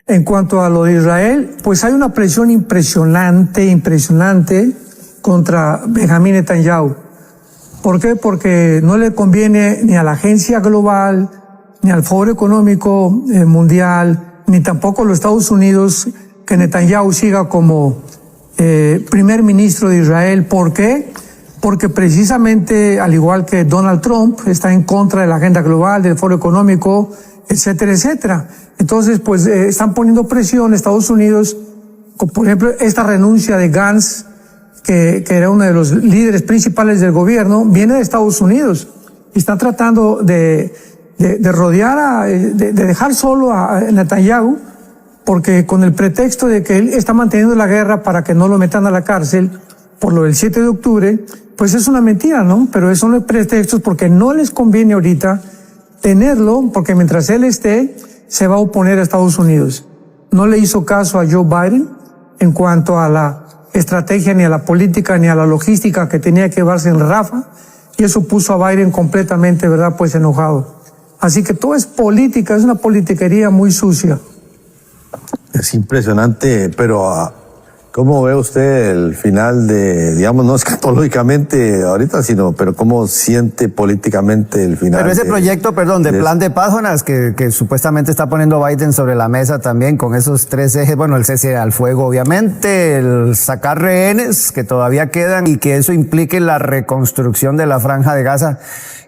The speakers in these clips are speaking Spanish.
En cuanto a lo de Israel, pues hay una presión impresionante contra Benjamín Netanyahu. ¿Por qué? Porque no le conviene ni a la agencia global, ni al Foro Económico Mundial, ni tampoco a los Estados Unidos que Netanyahu siga como primer ministro de Israel. ¿Por qué? Porque precisamente, al igual que Donald Trump, está en contra de la agenda global, del Foro Económico, etcétera, etcétera. Entonces, pues están poniendo presión Estados Unidos, por ejemplo, esta renuncia de Gantz, que era uno de los líderes principales del gobierno, viene de Estados Unidos y está tratando de rodear, de dejar solo a Netanyahu, porque con el pretexto de que él está manteniendo la guerra para que no lo metan a la cárcel por lo del 7 de octubre, pues es una mentira, ¿no? Pero son los pretextos porque no les conviene ahorita tenerlo, porque mientras él esté, se va a oponer a Estados Unidos. No le hizo caso a Joe Biden en cuanto a la estrategia, ni a la política, ni a la logística que tenía que llevarse en Rafah, y eso puso a Biden completamente, ¿verdad?, pues enojado. Así que todo es política, es una politiquería muy sucia. Es impresionante, pero ¿cómo ve usted el final de, digamos, no escatológicamente ahorita, pero cómo siente políticamente el final? Pero ese proyecto, de plan de paz, Jonas, que supuestamente está poniendo Biden sobre la mesa también con esos 3 ejes, el cese al fuego, obviamente, el sacar rehenes que todavía quedan y que eso implique la reconstrucción de la Franja de Gaza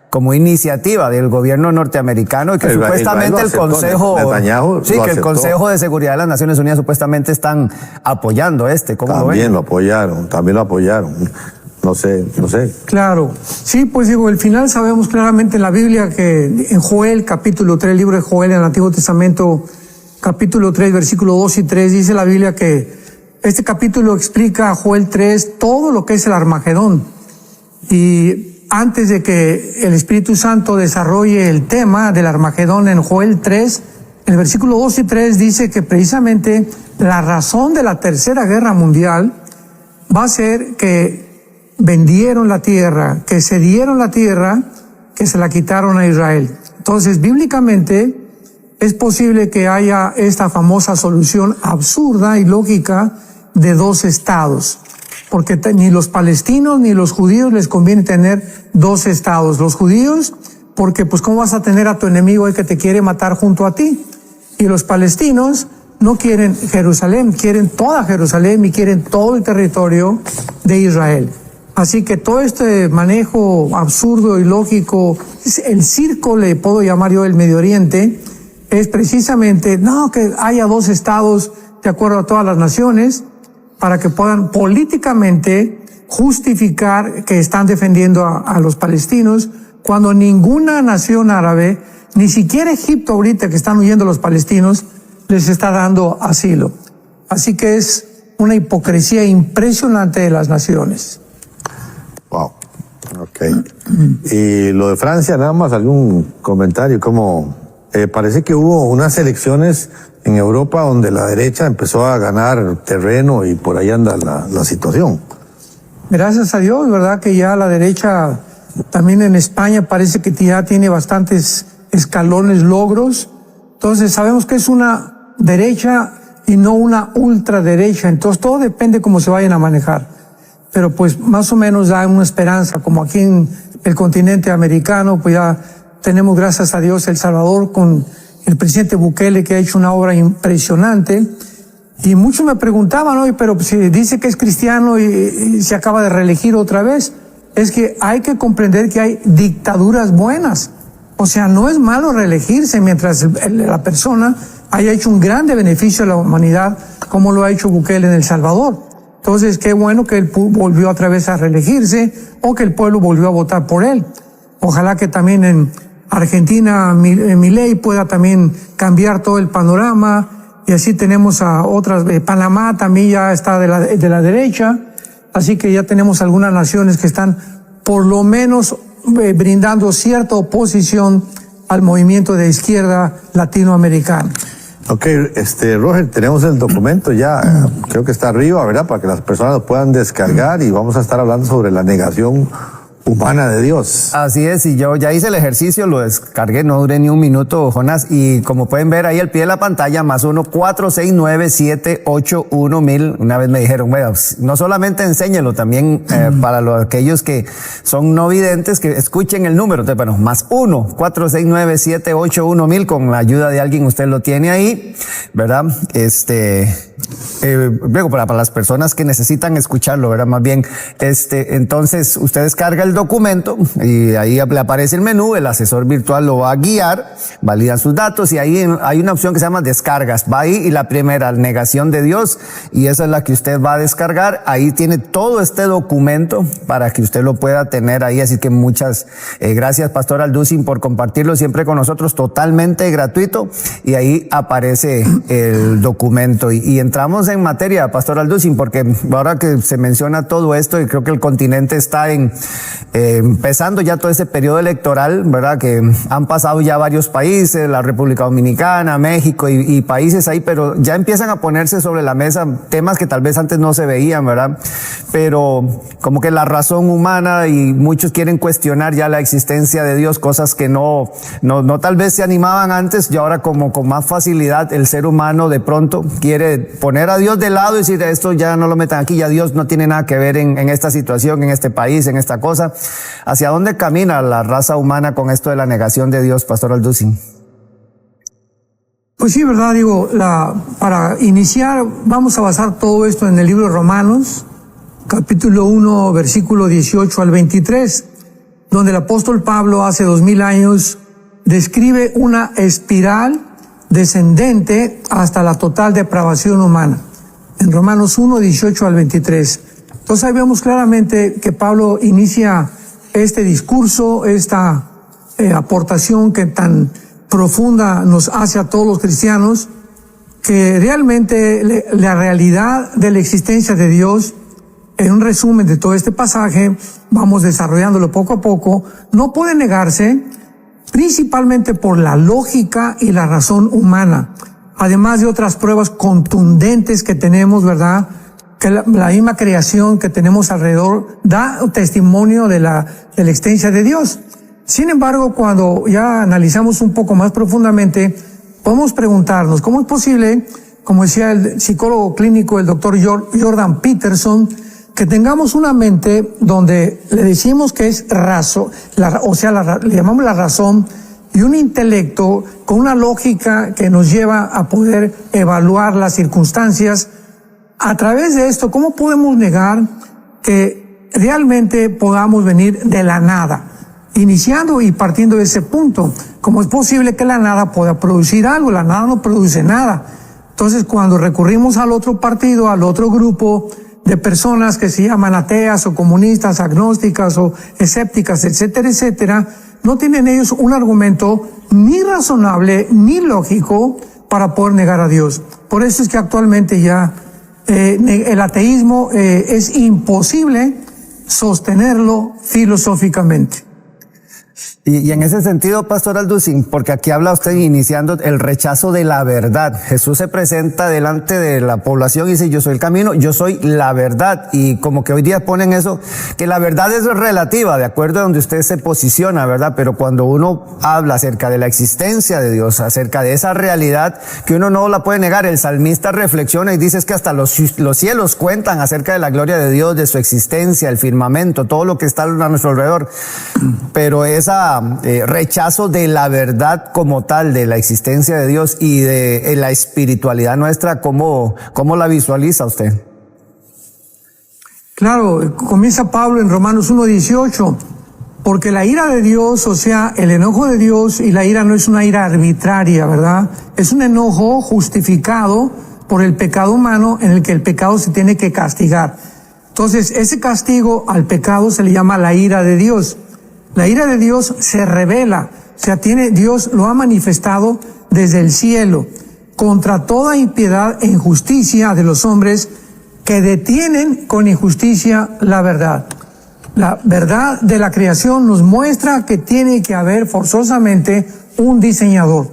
como iniciativa del gobierno norteamericano y que supuestamente el Consejo, que el Consejo de Seguridad de las Naciones Unidas supuestamente están apoyando ¿cómo lo ven? También lo apoyaron. No sé. Claro. Sí, pues digo, el final sabemos claramente en la Biblia que en Joel, capítulo 3, el libro de Joel en el Antiguo Testamento, capítulo 3, versículo 2 y 3, dice la Biblia que este capítulo explica a Joel 3 todo lo que es el Armagedón. Y antes de que el Espíritu Santo desarrolle el tema del Armagedón en Joel 3, en el versículo 2 y 3 dice que precisamente la razón de la Tercera Guerra Mundial va a ser que vendieron la tierra, que cedieron la tierra, que se la quitaron a Israel. Entonces, bíblicamente, es posible que haya esta famosa solución absurda y lógica de 2 estados. Porque ni los palestinos ni los judíos les conviene tener 2 estados. Los judíos, porque pues cómo vas a tener a tu enemigo el que te quiere matar junto a ti. Y los palestinos no quieren Jerusalén, quieren toda Jerusalén y quieren todo el territorio de Israel. Así que todo este manejo absurdo y lógico, el circo le puedo llamar yo el Medio Oriente, es precisamente, que haya 2 estados de acuerdo a todas las naciones, para que puedan políticamente justificar que están defendiendo a los palestinos, cuando ninguna nación árabe, ni siquiera Egipto ahorita que están huyendo los palestinos, les está dando asilo. Así que es una hipocresía impresionante de las naciones. Wow. Ok. Y lo de Francia, nada más algún comentario, como parece que hubo unas elecciones en Europa donde la derecha empezó a ganar terreno y por ahí anda la situación. Gracias a Dios, ¿verdad? Que ya la derecha, también en España parece que ya tiene bastantes escalones, logros. Entonces sabemos que es una derecha y no una ultraderecha. Entonces todo depende cómo se vayan a manejar. Pero pues más o menos da una esperanza, como aquí en el continente americano, pues ya tenemos, gracias a Dios, El Salvador con el presidente Bukele, que ha hecho una obra impresionante. Y muchos me preguntaban, pero si dice que es cristiano y se acaba de reelegir otra vez, es que hay que comprender que hay dictaduras buenas. O sea, no es malo reelegirse mientras la persona haya hecho un grande beneficio a la humanidad, como lo ha hecho Bukele en El Salvador. Entonces, qué bueno que él volvió otra vez a reelegirse o que el pueblo volvió a votar por él. Ojalá que también en Argentina, Milei pueda también cambiar todo el panorama, y así tenemos a otras, Panamá también ya está de la derecha, así que ya tenemos algunas naciones que están por lo menos brindando cierta oposición al movimiento de izquierda latinoamericano. Ok, Roger, tenemos el documento ya, creo que está arriba, ¿verdad? Para que las personas lo puedan descargar, y vamos a estar hablando sobre la negación humana de Dios. Así es, y yo ya hice el ejercicio, lo descargué, no duré ni un minuto, Jonás, y como pueden ver ahí al pie de la pantalla, +1 469-781-1000. Una vez me dijeron, bueno, no solamente enséñelo, también para aquellos que son no videntes, que escuchen el número. Entonces, bueno, +1 469-781-1000, con la ayuda de alguien usted lo tiene ahí, ¿verdad? Luego para las personas que necesitan escucharlo, ¿verdad? Más bien, entonces usted descarga el documento y ahí le aparece el menú, el asesor virtual lo va a guiar, valida sus datos y ahí hay una opción que se llama descargas. Va ahí y la primera, negación de Dios, y esa es la que usted va a descargar. Ahí tiene todo este documento para que usted lo pueda tener ahí. Así que muchas gracias, Pastor Alducin, por compartirlo siempre con nosotros, totalmente gratuito, y ahí aparece el documento. Y entramos en materia, Pastor Alducin, porque ahora que se menciona todo esto, y creo que el continente está empezando ya todo ese periodo electoral, ¿verdad? Que han pasado ya varios países, la República Dominicana, México y países ahí, pero ya empiezan a ponerse sobre la mesa temas que tal vez antes no se veían, ¿verdad? Pero como que la razón humana, y muchos quieren cuestionar ya la existencia de Dios, cosas que no tal vez se animaban antes, y ahora como con más facilidad el ser humano de pronto quiere poner a Dios de lado y decir, esto ya no lo metan aquí, ya Dios no tiene nada que ver en esta situación, en este país, en esta cosa. ¿Hacia dónde camina la raza humana con esto de la negación de Dios, Pastor Alducin? Pues sí, verdad, para iniciar vamos a basar todo esto en el libro de Romanos, capítulo 1, versículo 18 al 23, donde el apóstol Pablo hace 2000 años describe una espiral descendente hasta la total depravación humana. En Romanos 1, 18 al 23. Entonces ahí vemos claramente que Pablo inicia este discurso, esta aportación que tan profunda nos hace a todos los cristianos, que realmente la realidad de la existencia de Dios, en un resumen de todo este pasaje, vamos desarrollándolo poco a poco, no puede negarse, principalmente por la lógica y la razón humana, además de otras pruebas contundentes que tenemos, ¿verdad? Que la misma creación que tenemos alrededor da testimonio de la existencia de Dios. Sin embargo, cuando ya analizamos un poco más profundamente, podemos preguntarnos, ¿cómo es posible, como decía el psicólogo clínico, el doctor Jordan Peterson, que tengamos una mente donde le decimos que es razón, le llamamos la razón, y un intelecto con una lógica que nos lleva a poder evaluar las circunstancias? A través de esto, ¿cómo podemos negar que realmente podamos venir de la nada? Iniciando y partiendo de ese punto, ¿cómo es posible que la nada pueda producir algo? La nada no produce nada. Entonces, cuando recurrimos al otro partido, al otro grupo de personas que se llaman ateas o comunistas, agnósticas o escépticas, etcétera, etcétera, no tienen ellos un argumento ni razonable ni lógico para poder negar a Dios. Por eso es que actualmente ya el ateísmo es imposible sostenerlo filosóficamente. Y en ese sentido, Pastor Alducin, porque aquí habla usted iniciando el rechazo de la verdad. Jesús se presenta delante de la población y dice, yo soy el camino, yo soy la verdad. Y como que hoy día ponen eso, que la verdad es relativa, de acuerdo a donde usted se posiciona, ¿verdad? Pero cuando uno habla acerca de la existencia de Dios, acerca de esa realidad, que uno no la puede negar, el salmista reflexiona y dice es que hasta los cielos cuentan acerca de la gloria de Dios, de su existencia, el firmamento, todo lo que está a nuestro alrededor. Pero esa rechazo de la verdad como tal, de la existencia de Dios y de la espiritualidad nuestra, ¿cómo la visualiza usted? Claro, comienza Pablo en Romanos 1:18, porque la ira de Dios, o sea, el enojo de Dios, y la ira no es una ira arbitraria, ¿verdad? Es un enojo justificado por el pecado humano, en el que el pecado se tiene que castigar. Entonces, ese castigo al pecado se le llama la ira de Dios. La ira de Dios se revela, o sea, Dios lo ha manifestado desde el cielo contra toda impiedad e injusticia de los hombres que detienen con injusticia la verdad. La verdad de la creación nos muestra que tiene que haber forzosamente un diseñador.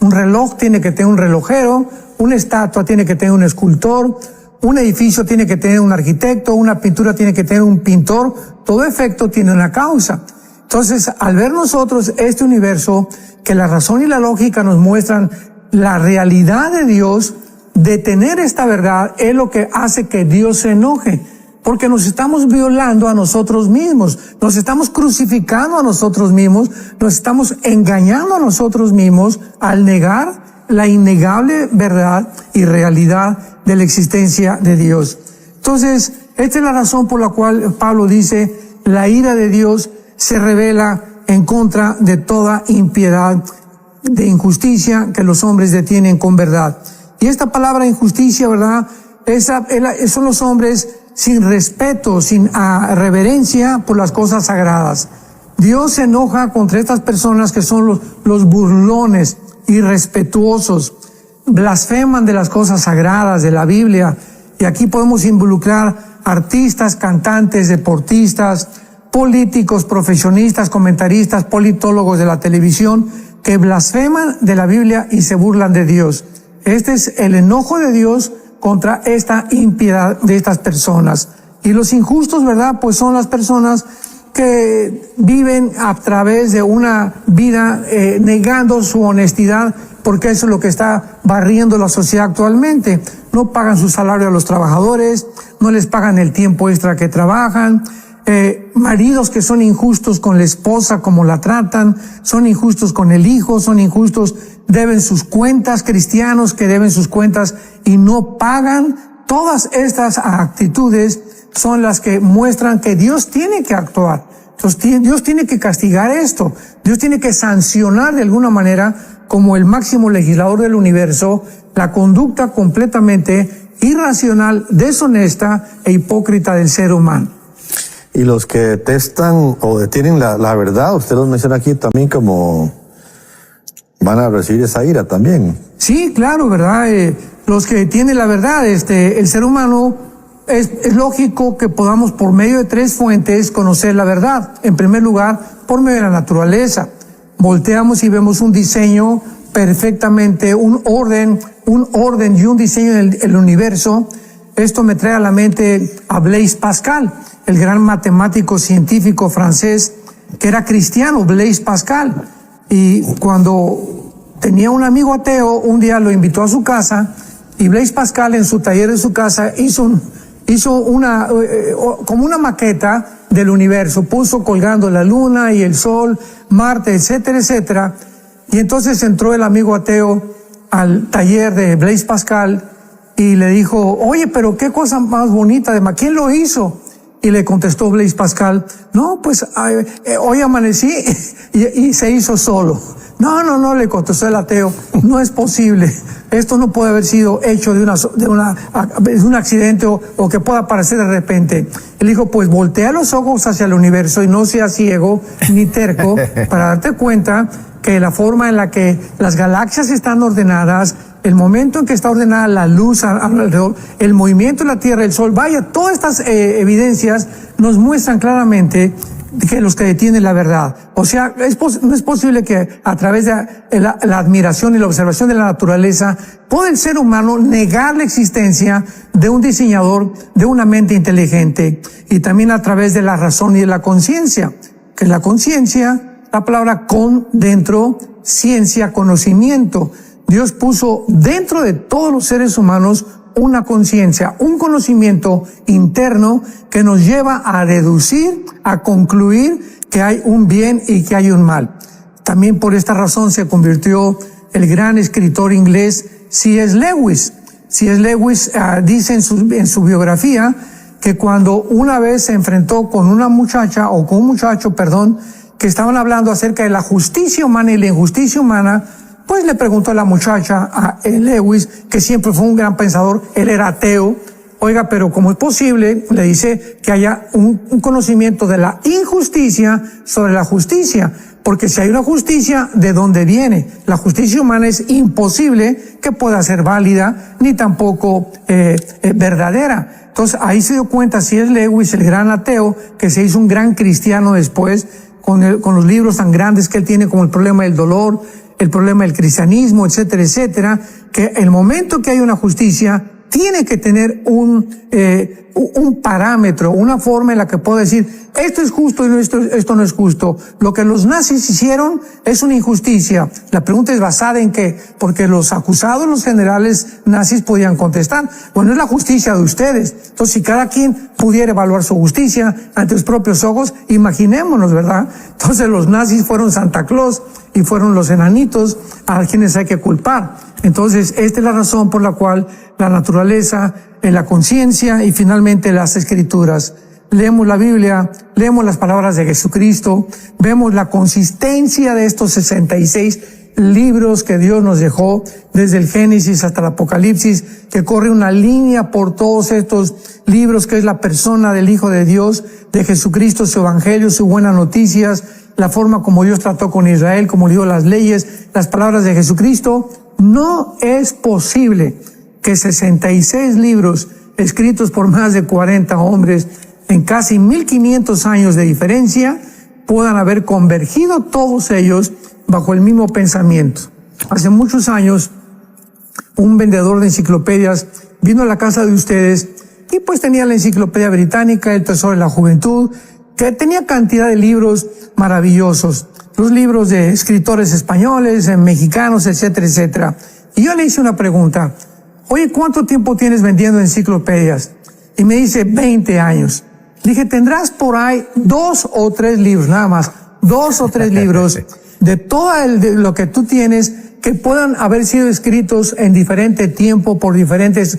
Un reloj tiene que tener un relojero, una estatua tiene que tener un escultor, Un edificio tiene que tener un arquitecto, una pintura tiene que tener un pintor, todo efecto tiene una causa. Entonces, al ver nosotros este universo, que la razón y la lógica nos muestran la realidad de Dios, de tener esta verdad es lo que hace que Dios se enoje, porque nos estamos violando a nosotros mismos, nos estamos crucificando a nosotros mismos, nos estamos engañando a nosotros mismos al negar la innegable verdad y realidad de la existencia de Dios. Entonces, esta es la razón por la cual Pablo dice, la ira de Dios se revela en contra de toda impiedad, de injusticia que los hombres detienen con verdad. Y esta palabra injusticia, ¿verdad? Son los hombres sin respeto, sin reverencia por las cosas sagradas. Dios se enoja contra estas personas que son los burlones, irrespetuosos, blasfeman de las cosas sagradas de la Biblia. Y aquí podemos involucrar artistas, cantantes, deportistas, políticos, profesionistas, comentaristas, politólogos de la televisión, que blasfeman de la Biblia y se burlan de Dios. Este es el enojo de Dios contra esta impiedad de estas personas. Y los injustos, ¿verdad? Pues son las personas que viven a través de una vida negando su honestidad, porque eso es lo que está barriendo la sociedad actualmente. No pagan su salario a los trabajadores, no les pagan el tiempo extra que trabajan, maridos que son injustos con la esposa, como la tratan, son injustos con el hijo, son injustos, deben sus cuentas, cristianos que deben sus cuentas y no pagan. Todas estas actitudes son las que muestran que Dios tiene que actuar. Entonces, Dios tiene que castigar esto. Dios tiene que sancionar de alguna manera, como el máximo legislador del universo, la conducta completamente irracional, deshonesta e hipócrita del ser humano. Y los que detestan o detienen la verdad, usted los menciona aquí también como van a recibir esa ira también. Sí, claro, ¿verdad? Los que detienen la verdad, el ser humano, es lógico que podamos por medio de tres fuentes conocer la verdad. En primer lugar, por medio de la naturaleza. Volteamos y vemos un diseño perfectamente, un orden y un diseño en el universo. Esto me trae a la mente a Blaise Pascal, el gran matemático científico francés que era cristiano, Blaise Pascal. Y cuando tenía un amigo ateo, un día lo invitó a su casa y Blaise Pascal en su taller de su casa hizo como una maqueta del universo, puso colgando la luna y el sol, Marte, etcétera, etcétera. Y entonces entró el amigo ateo al taller de Blaise Pascal y le dijo, oye, pero qué cosa más bonita, ¿quién lo hizo? Y le contestó Blaise Pascal, no, pues hoy amanecí y se hizo solo. No, le contestó el ateo, no es posible. Esto no puede haber sido hecho de un accidente o que pueda aparecer de repente. Él dijo, pues voltea los ojos hacia el universo y no seas ciego ni terco para darte cuenta que la forma en la que las galaxias están ordenadas, el momento en que está ordenada la luz alrededor, el movimiento de la Tierra, el Sol, todas estas evidencias nos muestran claramente que los que detienen la verdad. O sea, no es posible que a través de la admiración y la observación de la naturaleza pueda el ser humano negar la existencia de un diseñador, de una mente inteligente, y también a través de la razón y de la conciencia. Que la conciencia, la palabra con, dentro, ciencia, conocimiento. Dios puso dentro de todos los seres humanos una conciencia, un conocimiento interno que nos lleva a deducir, a concluir que hay un bien y que hay un mal. También por esta razón se convirtió el gran escritor inglés C.S. Lewis. C.S. Lewis dice en su biografía que cuando una vez se enfrentó con una muchacha, o con un muchacho, que estaban hablando acerca de la justicia humana y la injusticia humana, pues le preguntó a la muchacha, a Lewis, que siempre fue un gran pensador, él era ateo, oiga, pero ¿cómo es posible? Le dice que haya un conocimiento de la injusticia sobre la justicia, porque si hay una justicia, ¿de dónde viene? La justicia humana es imposible que pueda ser válida, ni tampoco verdadera. Entonces ahí se dio cuenta, si es Lewis, el gran ateo, que se hizo un gran cristiano después, con los libros tan grandes que él tiene, como el problema del dolor, el problema del cristianismo, etcétera, etcétera, que el momento que hay una justicia, tiene que tener un parámetro, una forma en la que pueda decir, esto es justo y esto no es justo. Lo que los nazis hicieron es una injusticia. La pregunta es basada en qué, porque los acusados, los generales nazis podían contestar, bueno, es la justicia de ustedes. Entonces, si cada quien pudiera evaluar su justicia ante sus propios ojos, imaginémonos, ¿verdad? Entonces los nazis fueron Santa Claus y fueron los enanitos a quienes hay que culpar. Entonces, esta es la razón por la cual la naturaleza, la conciencia y finalmente las escrituras. Leemos la Biblia, leemos las palabras de Jesucristo, vemos la consistencia de estos 66 libros que Dios nos dejó, desde el Génesis hasta el Apocalipsis, que corre una línea por todos estos libros, que es la persona del Hijo de Dios, de Jesucristo, su Evangelio, sus buenas noticias, la forma como Dios trató con Israel, como dio las leyes, las palabras de Jesucristo. No es posible que 66 libros escritos por más de 40 hombres en casi 1500 años de diferencia puedan haber convergido todos ellos bajo el mismo pensamiento. Hace muchos años, un vendedor de enciclopedias vino a la casa de ustedes y pues tenía la enciclopedia británica, el Tesoro de la Juventud, que tenía cantidad de libros maravillosos, los libros de escritores españoles, mexicanos, etcétera, etcétera. Y yo le hice una pregunta, oye, ¿cuánto tiempo tienes vendiendo enciclopedias? Y me dice, 20 años. Dije, tendrás por ahí 2 o 3 libros, nada más, 2 o 3 libros de todo de lo que tú tienes que puedan haber sido escritos en diferente tiempo por diferentes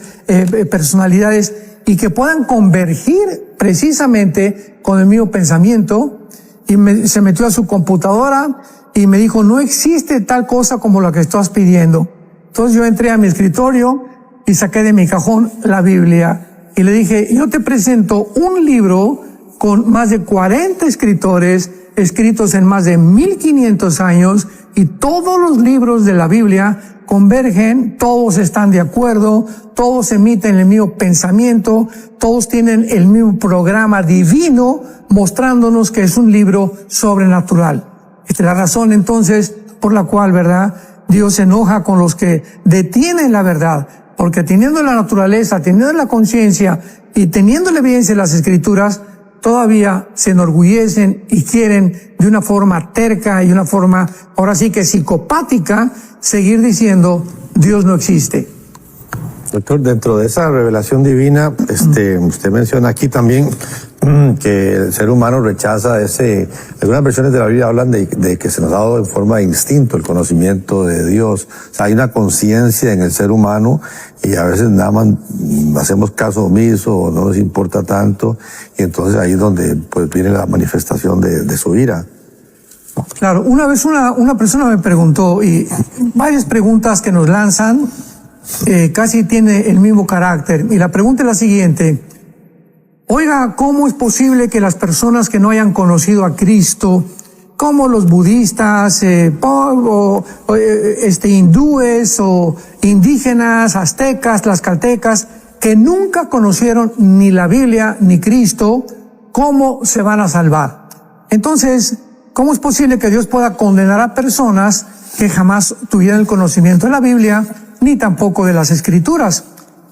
personalidades y que puedan convergir precisamente con el mismo pensamiento. Y se metió a su computadora y me dijo, no existe tal cosa como la que estás pidiendo. Entonces yo entré a mi escritorio y saqué de mi cajón la Biblia y le dije, yo te presento un libro con más de 40 escritores escritos en más de 1500 años y todos los libros de la Biblia convergen, todos están de acuerdo, todos emiten el mismo pensamiento, todos tienen el mismo programa divino mostrándonos que es un libro sobrenatural. Esta es la razón entonces por la cual, ¿verdad?, Dios se enoja con los que detienen la verdad, porque teniendo la naturaleza, teniendo la conciencia y teniendo la evidencia de las Escrituras, todavía se enorgullecen y quieren de una forma terca y una forma, ahora sí que psicopática, seguir diciendo Dios no existe. Doctor, dentro de esa revelación divina, usted menciona aquí también que el ser humano rechaza algunas versiones de la Biblia hablan de que se nos ha dado en forma de instinto el conocimiento de Dios. O sea, hay una conciencia en el ser humano y a veces nada más hacemos caso omiso o no nos importa tanto, y entonces ahí es donde pues viene la manifestación de su ira. Claro, una vez una persona me preguntó, y varias preguntas que nos lanzan casi tiene el mismo carácter, y la pregunta es la siguiente: oiga, ¿cómo es posible que las personas que no hayan conocido a Cristo, como los budistas, hindúes o indígenas, aztecas, tlaxcaltecas, que nunca conocieron ni la Biblia ni Cristo, cómo se van a salvar? Entonces, ¿cómo es posible que Dios pueda condenar a personas que jamás tuvieran el conocimiento de la Biblia ni tampoco de las Escrituras?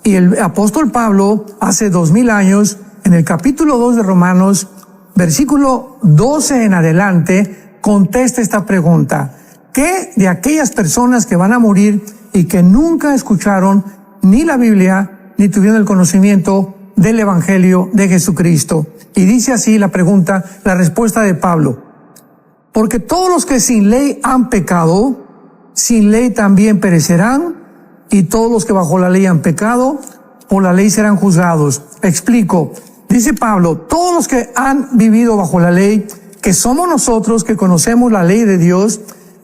Y el apóstol Pablo, hace 2000 años, en el capítulo 2 de Romanos, versículo 12 en adelante, contesta esta pregunta: ¿qué de aquellas personas que van a morir y que nunca escucharon ni la Biblia ni tuvieron el conocimiento del Evangelio de Jesucristo? Y dice así la pregunta, la respuesta de Pablo: porque todos los que sin ley han pecado, sin ley también perecerán, y todos los que bajo la ley han pecado, por la ley serán juzgados. Explico. Dice Pablo, todos los que han vivido bajo la ley, que somos nosotros que conocemos la ley de Dios,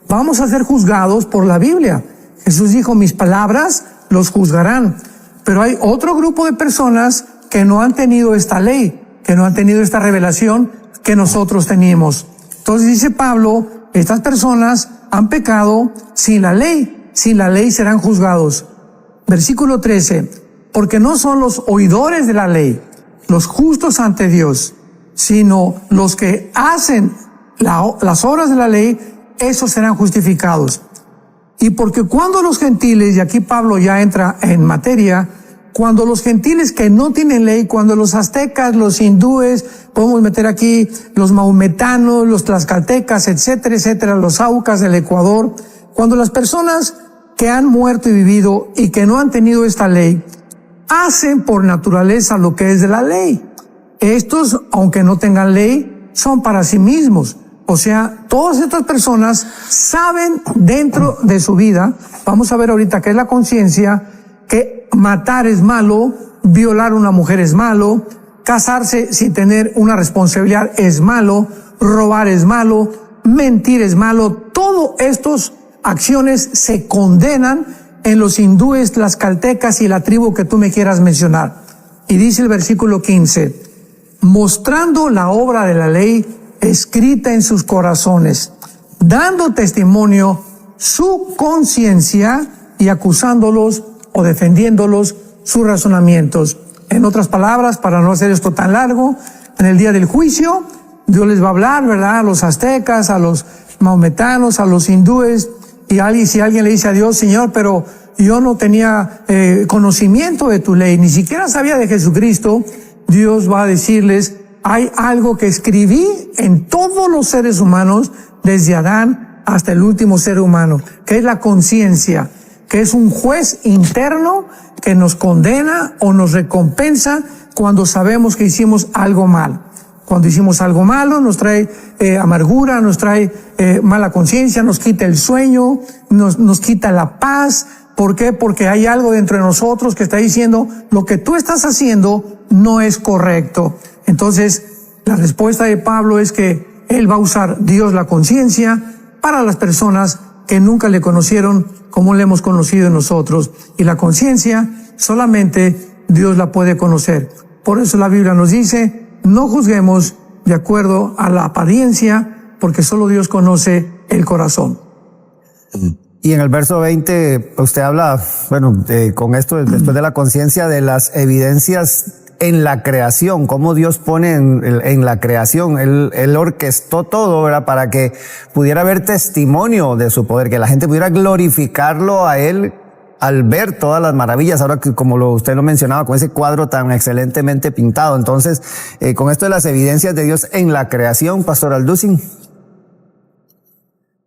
vamos a ser juzgados por la Biblia. Jesús dijo, mis palabras los juzgarán. Pero hay otro grupo de personas que no han tenido esta ley, que no han tenido esta revelación que nosotros teníamos. Entonces dice Pablo, estas personas han pecado sin la ley serán juzgados. Versículo 13, porque no son los oidores de la ley los justos ante Dios, sino los que hacen las obras de la ley, esos serán justificados. Y porque cuando los gentiles, y aquí Pablo ya entra en materia, cuando los gentiles que no tienen ley, cuando los aztecas, los hindúes, podemos meter aquí los mahometanos, los tlaxcaltecas, etcétera, etcétera, los aucas del Ecuador, cuando las personas que han muerto y vivido y que no han tenido esta ley, hacen por naturaleza lo que es de la ley. Estos, aunque no tengan ley, son para sí mismos. O sea, todas estas personas saben dentro de su vida, vamos a ver ahorita qué es la conciencia, que matar es malo, violar a una mujer es malo, casarse sin tener una responsabilidad es malo, robar es malo, mentir es malo. Todas estas acciones se condenan en los hindúes, tlaxcaltecas y la tribu que tú me quieras mencionar. Y dice el versículo 15, mostrando la obra de la ley escrita en sus corazones, dando testimonio su conciencia y acusándolos o defendiéndolos sus razonamientos. En otras palabras, para no hacer esto tan largo, en el día del juicio, Dios les va a hablar, ¿verdad? A los aztecas, a los mahometanos, a los hindúes, y si alguien le dice a Dios, Señor, pero yo no tenía conocimiento de tu ley, ni siquiera sabía de Jesucristo, Dios va a decirles, hay algo que escribí en todos los seres humanos, desde Adán hasta el último ser humano, que es la conciencia, que es un juez interno que nos condena o nos recompensa cuando sabemos que hicimos algo mal. Cuando hicimos algo malo nos trae amargura, nos trae mala conciencia, nos quita el sueño, nos quita la paz. ¿Por qué? Porque hay algo dentro de nosotros que está diciendo lo que tú estás haciendo no es correcto. Entonces, la respuesta de Pablo es que él va a usar Dios la conciencia para las personas que nunca le conocieron como le hemos conocido nosotros. Y la conciencia solamente Dios la puede conocer. Por eso la Biblia nos dice, no juzguemos de acuerdo a la apariencia, porque solo Dios conoce el corazón. Y en el verso 20, usted habla, con esto, después de la conciencia, de las evidencias en la creación, cómo Dios pone en la creación. Él orquestó todo, ¿verdad? Para que pudiera haber testimonio de su poder, que la gente pudiera glorificarlo a Él al ver todas las maravillas, ahora que como usted lo mencionaba, con ese cuadro tan excelentemente pintado. Entonces, con esto de las evidencias de Dios en la creación, Pastor Alducin.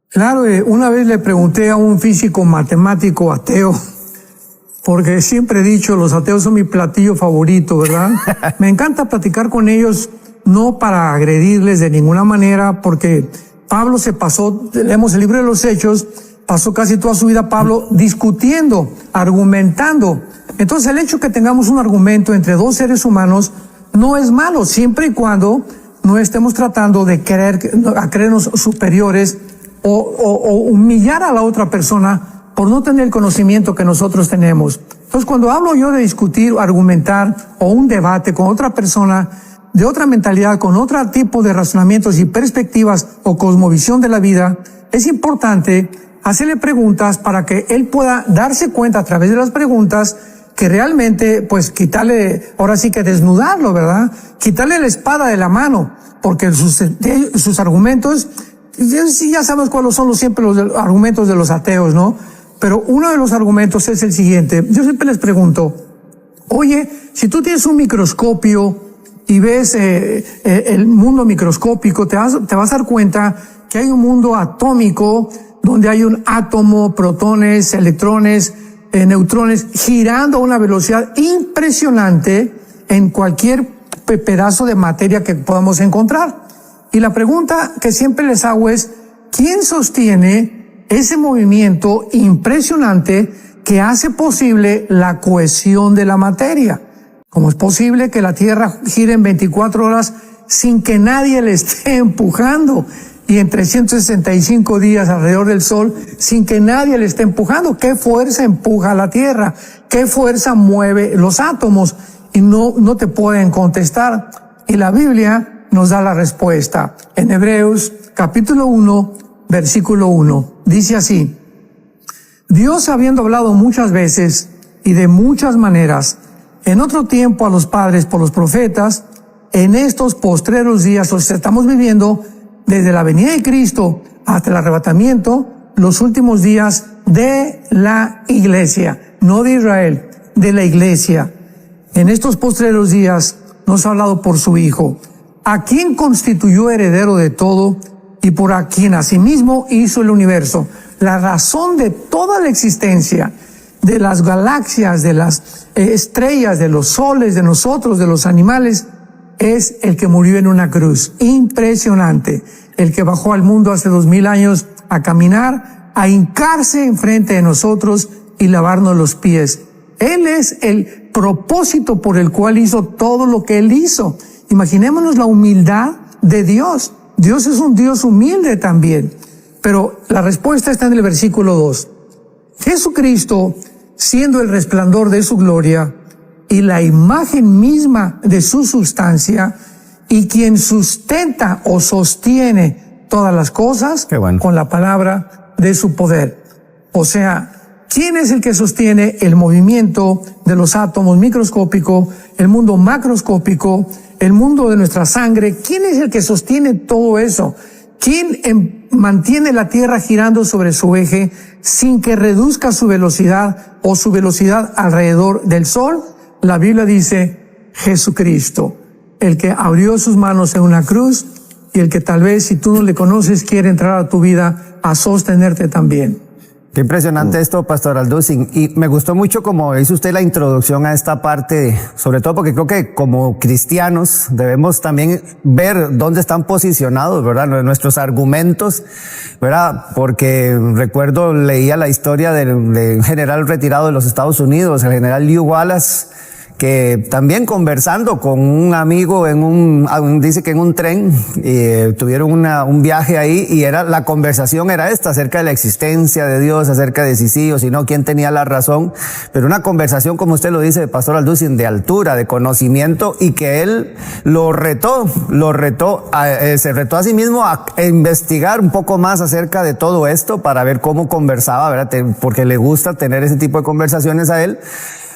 Claro, una vez le pregunté a un físico matemático ateo, porque siempre he dicho, los ateos son mi platillo favorito, ¿verdad? Me encanta platicar con ellos, no para agredirles de ninguna manera, porque Pablo se pasó, leemos el libro de los Hechos, pasó casi toda su vida Pablo discutiendo, argumentando. Entonces el hecho que tengamos un argumento entre dos seres humanos no es malo, siempre y cuando no estemos tratando de creernos superiores o humillar a la otra persona por no tener el conocimiento que nosotros tenemos. Entonces cuando hablo yo de discutir, argumentar o un debate con otra persona de otra mentalidad, con otro tipo de razonamientos y perspectivas o cosmovisión de la vida, es importante hacerle preguntas para que él pueda darse cuenta a través de las preguntas que realmente, pues, quitarle, ahora sí que desnudarlo, ¿verdad? Quitarle la espada de la mano, porque sus argumentos, ya sabemos cuáles son siempre los argumentos de los ateos, ¿no? Pero uno de los argumentos es el siguiente. Yo siempre les pregunto, oye, si tú tienes un microscopio y ves el mundo microscópico, te vas a dar cuenta que hay un mundo atómico donde hay un átomo, protones, electrones, neutrones, girando a una velocidad impresionante en cualquier pedazo de materia que podamos encontrar. Y la pregunta que siempre les hago es, ¿quién sostiene ese movimiento impresionante que hace posible la cohesión de la materia? ¿Cómo es posible que la Tierra gire en 24 horas sin que nadie le esté empujando? Y en 365 días alrededor del Sol, sin que nadie le esté empujando. ¿Qué fuerza empuja a la Tierra? ¿Qué fuerza mueve los átomos? Y no te pueden contestar. Y la Biblia nos da la respuesta. En Hebreos, capítulo 1, versículo 1. Dice así: Dios, habiendo hablado muchas veces y de muchas maneras, en otro tiempo a los padres por los profetas, en estos postreros días, o sea, estamos viviendo desde la venida de Cristo hasta el arrebatamiento, los últimos días de la iglesia, no de Israel, de la iglesia. en estos postreros días nos ha hablado por su Hijo, a quien constituyó heredero de todo y por a quien asimismo hizo el universo. La razón de toda la existencia, de las galaxias, de las estrellas, de los soles, de nosotros, de los animales, es el que murió en una cruz. Impresionante. El que bajó al mundo hace 2000 años a caminar, a hincarse enfrente de nosotros y lavarnos los pies. Él es el propósito por el cual hizo todo lo que Él hizo. Imaginémonos la humildad de Dios. Dios es un Dios humilde también. Pero la respuesta está en el versículo 2. Jesucristo, siendo el resplandor de su gloria y la imagen misma de su sustancia, y quien sustenta o sostiene todas las cosas con la palabra de su poder. O sea, ¿quién es el que sostiene el movimiento de los átomos microscópico, el mundo macroscópico, el mundo de nuestra sangre? ¿Quién es el que sostiene todo eso? ¿Quién mantiene la Tierra girando sobre su eje sin que reduzca su velocidad o su velocidad alrededor del Sol? La Biblia dice Jesucristo, el que abrió sus manos en una cruz y el que tal vez, si tú no le conoces, quiere entrar a tu vida a sostenerte también. Qué impresionante esto, Pastor Alducin. Y me gustó mucho como hizo usted la introducción a esta parte, sobre todo porque creo que como cristianos debemos también ver dónde están posicionados, ¿verdad? Nuestros argumentos, ¿verdad? Porque recuerdo, leía la historia de un general retirado de los Estados Unidos, el general Lew Wallace, que también conversando con un amigo dice que en un tren, tuvieron un viaje ahí y la conversación era esta, acerca de la existencia de Dios, acerca de si sí o si no, quién tenía la razón, pero una conversación, como usted lo dice, Pastor Alducin, de altura, de conocimiento, y que él se retó a sí mismo a investigar un poco más acerca de todo esto para ver cómo conversaba, ¿verdad? Porque le gusta tener ese tipo de conversaciones a él.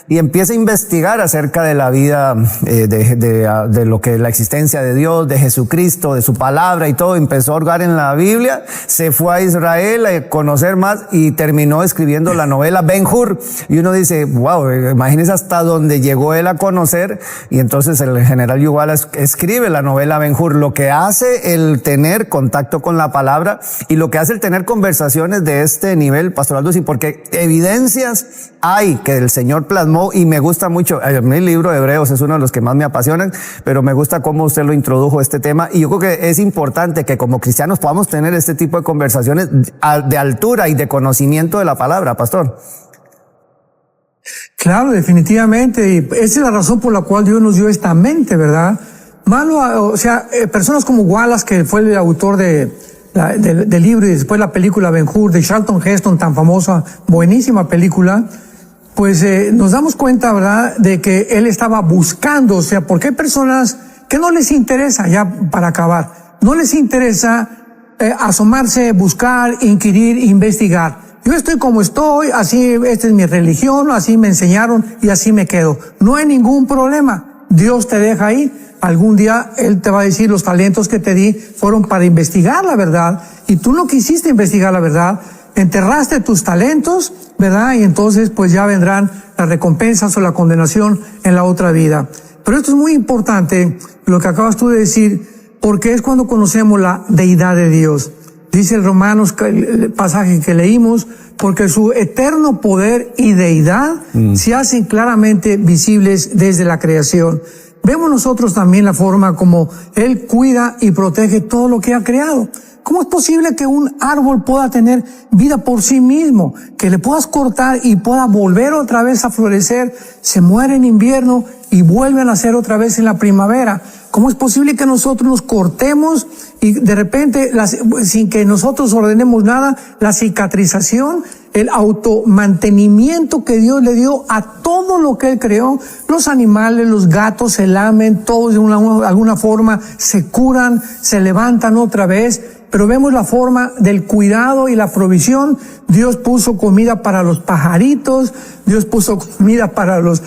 Y empieza a investigar acerca de la vida, de lo que la existencia de Dios, de Jesucristo, de su palabra y todo. Empezó a hurgar en la Biblia, se fue a Israel a conocer más y terminó escribiendo la novela Ben-Hur. Y uno dice, wow, imagínese hasta dónde llegó él a conocer. Y entonces el general Lew Wallace escribe la novela Ben-Hur. Lo que hace el tener contacto con la palabra y lo que hace el tener conversaciones de este nivel, Pastor Alducin, porque evidencias hay que el Señor plasmó. Y me gusta mucho, el libro de Hebreos es uno de los que más me apasionan, pero me gusta cómo usted lo introdujo este tema, y yo creo que es importante que como cristianos podamos tener este tipo de conversaciones de altura y de conocimiento de la palabra, Pastor. Claro, definitivamente, y esa es la razón por la cual Dios nos dio esta mente, ¿verdad? Personas como Wallace, que fue el autor del libro y después la película Ben-Hur de Charlton Heston, tan famosa, buenísima película, pues nos damos cuenta, ¿verdad?, de que él estaba buscando, o sea, porque hay personas que no les interesa, ya para acabar, no les interesa asomarse, buscar, inquirir, investigar. Yo estoy como estoy, así, esta es mi religión, así me enseñaron y así me quedo. No hay ningún problema. Dios te deja ahí. Algún día Él te va a decir, los talentos que te di fueron para investigar la verdad y tú no quisiste investigar la verdad. Enterraste tus talentos, ¿verdad? Y entonces pues ya vendrán las recompensas o la condenación en la otra vida. Pero esto es muy importante, lo que acabas tú de decir, porque es cuando conocemos la deidad de Dios. Dice el Romanos, el pasaje que leímos, porque su eterno poder y deidad se hacen claramente visibles desde la creación. Vemos nosotros también la forma como Él cuida y protege todo lo que ha creado. ¿Cómo es posible que un árbol pueda tener vida por sí mismo? Que le puedas cortar y pueda volver otra vez a florecer, se muere en invierno y vuelve a nacer otra vez en la primavera. ¿Cómo es posible que nosotros nos cortemos y de repente, sin que nosotros ordenemos nada, la cicatrización, el automantenimiento que Dios le dio a todo lo que Él creó? Los animales, los gatos se lamen, todos de alguna forma se curan, se levantan otra vez. Pero vemos la forma del cuidado y la provisión. Dios puso comida para los pajaritos, Dios puso comida para los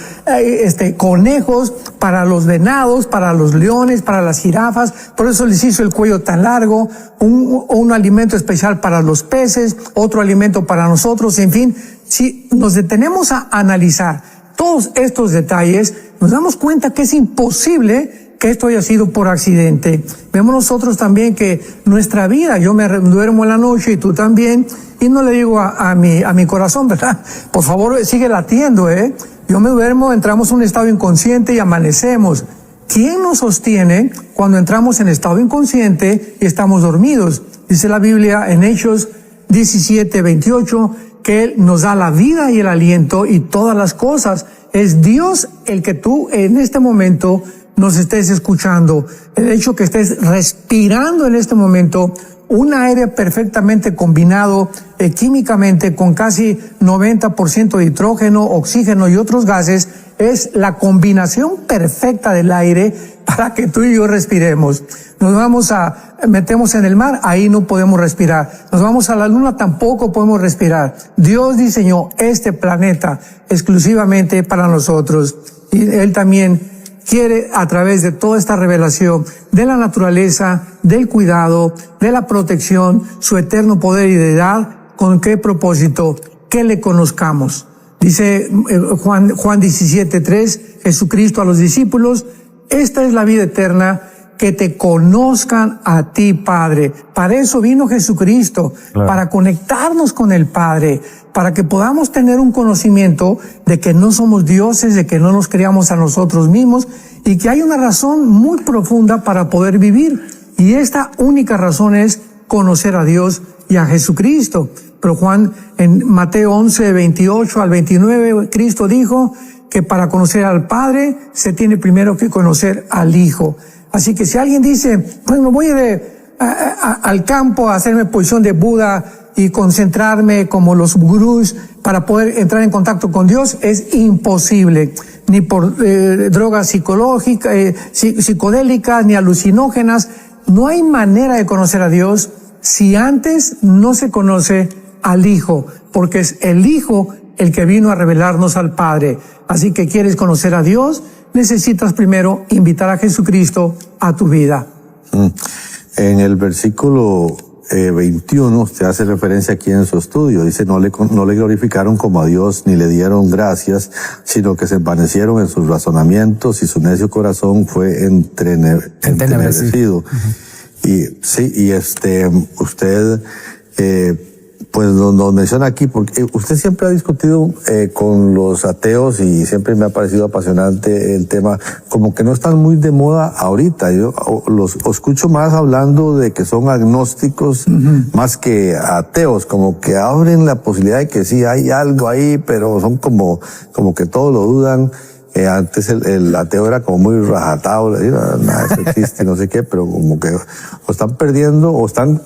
conejos, para los venados, para los leones, para las jirafas. Por eso les hizo el cuello tan largo, un alimento especial para los peces, otro alimento para nosotros. En fin, si nos detenemos a analizar todos estos detalles, nos damos cuenta que es imposible que esto haya sido por accidente. Vemos nosotros también que nuestra vida, yo me duermo en la noche y tú también, y no le digo a mi corazón, ¿verdad? Por favor, sigue latiendo, Yo me duermo, entramos en un estado inconsciente y amanecemos. ¿Quién nos sostiene cuando entramos en estado inconsciente y estamos dormidos? Dice la Biblia en Hechos 17:28 que Él nos da la vida y el aliento y todas las cosas. Es Dios el que tú en este momento nos estés escuchando. El hecho que estés respirando en este momento un aire perfectamente combinado químicamente con casi 90% de hidrógeno, oxígeno y otros gases, es la combinación perfecta del aire para que tú y yo respiremos. Metemos en el mar, ahí no podemos respirar. Nos vamos a la luna, tampoco podemos respirar. Dios diseñó este planeta exclusivamente para nosotros. Y Él también quiere, a través de toda esta revelación de la naturaleza, del cuidado, de la protección, su eterno poder y deidad. ¿Con qué propósito? Que le conozcamos. Dice Juan 17:3, Jesucristo a los discípulos, esta es la vida eterna, que te conozcan a ti, Padre. Para eso vino Jesucristo, claro, para conectarnos con el Padre, para que podamos tener un conocimiento de que no somos dioses, de que no nos creamos a nosotros mismos y que hay una razón muy profunda para poder vivir. Y esta única razón es conocer a Dios y a Jesucristo. Pero en Mateo 11:28 al 29, Cristo dijo que para conocer al Padre se tiene primero que conocer al Hijo. Así que si alguien dice, bueno, voy al campo a hacerme posición de Buda y concentrarme como los gurús para poder entrar en contacto con Dios, es imposible. Ni por drogas psicológicas, psicodélicas, ni alucinógenas. No hay manera de conocer a Dios si antes no se conoce al Hijo, porque es el Hijo el que vino a revelarnos al Padre. Así que quieres conocer a Dios, necesitas primero invitar a Jesucristo a tu vida. En el versículo 21, usted hace referencia aquí en su estudio, dice, no le glorificaron como a Dios, ni le dieron gracias, sino que se envanecieron en sus razonamientos y su necio corazón fue entenebrecido. Y sí, usted pues nos menciona aquí, porque usted siempre ha discutido con los ateos y siempre me ha parecido apasionante el tema, como que no están muy de moda ahorita. Yo los escucho más hablando de que son agnósticos más que ateos, como que abren la posibilidad de que sí hay algo ahí, pero son como que todos lo dudan. Antes el ateo era como muy rajatado, nada, eso existe, no sé qué, pero como que o están perdiendo o están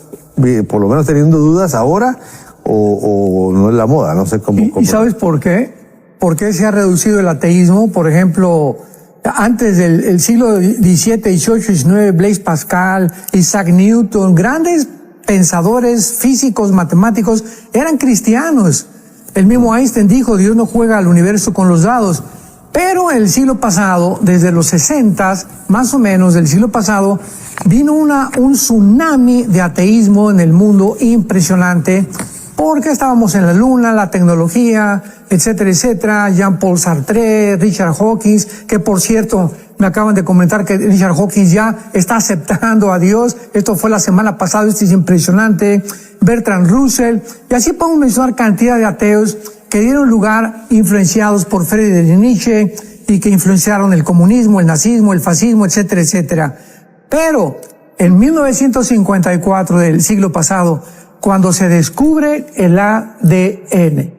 por lo menos teniendo dudas ahora o no es la moda, no sé cómo. ¿Y sabes por qué? ¿Por qué se ha reducido el ateísmo? Por ejemplo, antes del siglo XVII, XVIII, XIX, Blaise Pascal, Isaac Newton, grandes pensadores físicos, matemáticos, eran cristianos. El mismo Einstein dijo, Dios no juega al universo con los dados. Pero el siglo pasado, desde los 60, más o menos del siglo pasado, vino un tsunami de ateísmo en el mundo impresionante, porque estábamos en la luna, la tecnología, etcétera, etcétera. Jean-Paul Sartre, Richard Dawkins, que por cierto, me acaban de comentar que Richard Dawkins ya está aceptando a Dios. Esto fue la semana pasada, esto es impresionante. Bertrand Russell, y así podemos mencionar cantidad de ateos que dieron lugar influenciados por Friedrich Nietzsche y que influenciaron el comunismo, el nazismo, el fascismo, etcétera, etcétera. Pero en 1954 del siglo pasado, cuando se descubre el ADN,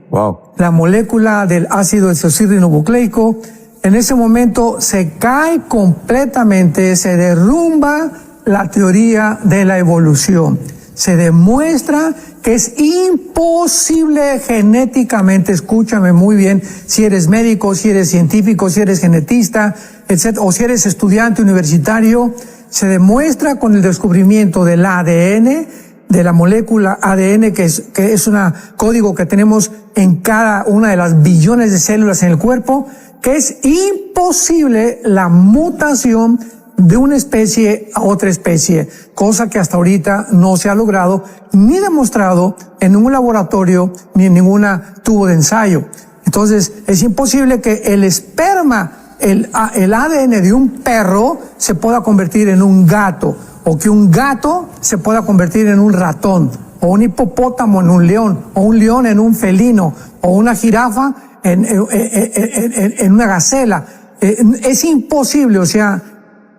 la molécula del ácido desoxirribonucleico, en ese momento se cae completamente, se derrumba la teoría de la evolución. Se demuestra que es imposible genéticamente, escúchame muy bien, si eres médico, si eres científico, si eres genetista, etc., o si eres estudiante universitario, se demuestra con el descubrimiento del ADN, de la molécula ADN, que es un código que tenemos en cada una de las billones de células en el cuerpo, que es imposible la mutación de una especie a otra especie, cosa que hasta ahorita no se ha logrado ni demostrado en ningún laboratorio ni en ningún tubo de ensayo. Entonces, es imposible que el esperma, el ADN de un perro se pueda convertir en un gato, o que un gato se pueda convertir en un ratón, o un hipopótamo en un león, o un león en un felino, o una jirafa en una gacela. Es imposible, o sea,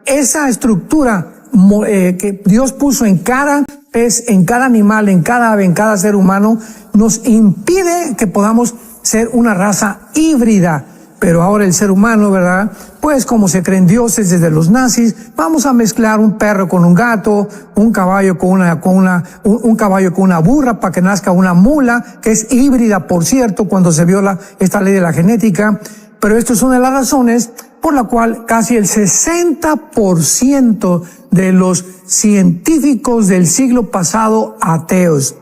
esa estructura que Dios puso en cada pez, en cada animal, en cada ave, en cada ser humano, nos impide que podamos ser una raza híbrida. Pero ahora el ser humano, ¿verdad? Pues como se creen dioses desde los nazis, vamos a mezclar un perro con un gato, un caballo un caballo con una burra para que nazca una mula, que es híbrida, por cierto, cuando se viola esta ley de la genética. Pero esto es una de las razones por la cual casi el 60% de los científicos del siglo pasado ateos,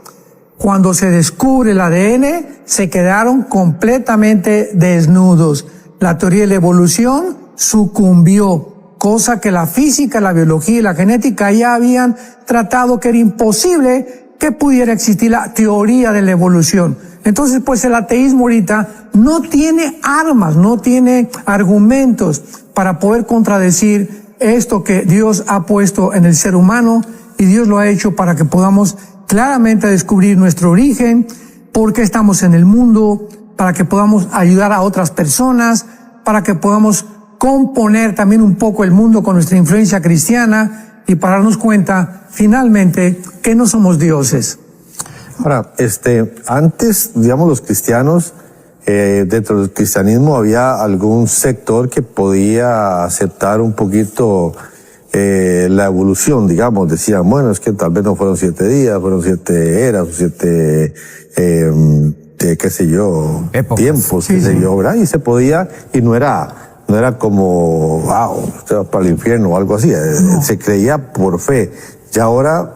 cuando se descubre el ADN, se quedaron completamente desnudos. La teoría de la evolución sucumbió, cosa que la física, la biología y la genética ya habían tratado, que era imposible que pudiera existir la teoría de la evolución. Entonces, pues el ateísmo ahorita no tiene armas, no tiene argumentos para poder contradecir esto que Dios ha puesto en el ser humano, y Dios lo ha hecho para que podamos claramente descubrir nuestro origen, por qué estamos en el mundo, para que podamos ayudar a otras personas, para que podamos componer también un poco el mundo con nuestra influencia cristiana, y para darnos cuenta finalmente que no somos dioses. Ahora, antes, digamos, los cristianos, dentro del cristianismo había algún sector que podía aceptar un poquito la evolución, digamos. Decían, bueno, es que tal vez no fueron 7 días, fueron 7 eras, 7, qué sé yo, épocas, tiempos, qué sé yo, ¿verdad? Y se podía, y no era como, wow, usted va para el infierno o algo así. No. Se creía por fe. Y ahora,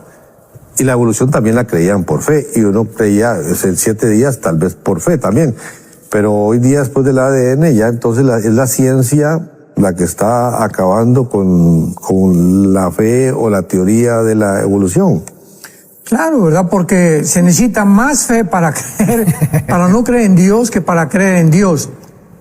y la evolución también la creían por fe, y uno creía en 7 días tal vez por fe también. Pero hoy día, después del ADN, ya entonces es la ciencia la que está acabando con la fe o la teoría de la evolución. Claro, ¿verdad? Porque se necesita más fe para creer, para no creer en Dios, que para creer en Dios.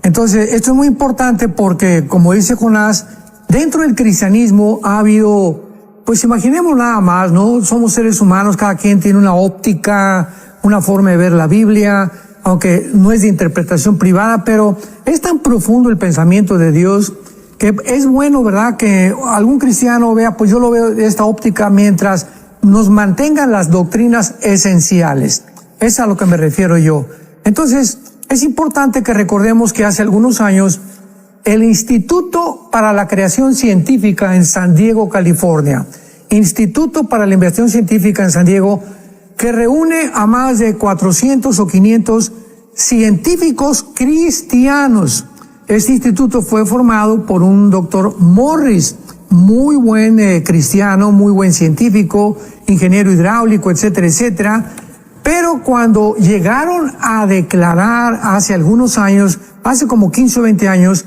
Entonces, esto es muy importante porque, como dice Jonás, dentro del cristianismo ha habido, pues imaginemos nada más, ¿no? Somos seres humanos, cada quien tiene una óptica, una forma de ver la Biblia, aunque no es de interpretación privada, pero es tan profundo el pensamiento de Dios que es bueno, ¿verdad?, que algún cristiano vea, pues yo lo veo de esta óptica, mientras nos mantengan las doctrinas esenciales. Es a lo que me refiero yo. Entonces, es importante que recordemos que hace algunos años el Instituto para la Creación Científica en San Diego, California, Instituto para la Investigación Científica en San Diego, que reúne a más de 400 o 500 científicos cristianos. Este instituto fue formado por un doctor Morris, muy buen cristiano, muy buen científico, ingeniero hidráulico, etcétera, etcétera. Pero cuando llegaron a declarar hace algunos años, hace como 15 o 20 años,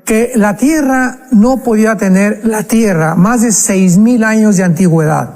que la Tierra no podía tener, la Tierra, más de 6,000 años de antigüedad.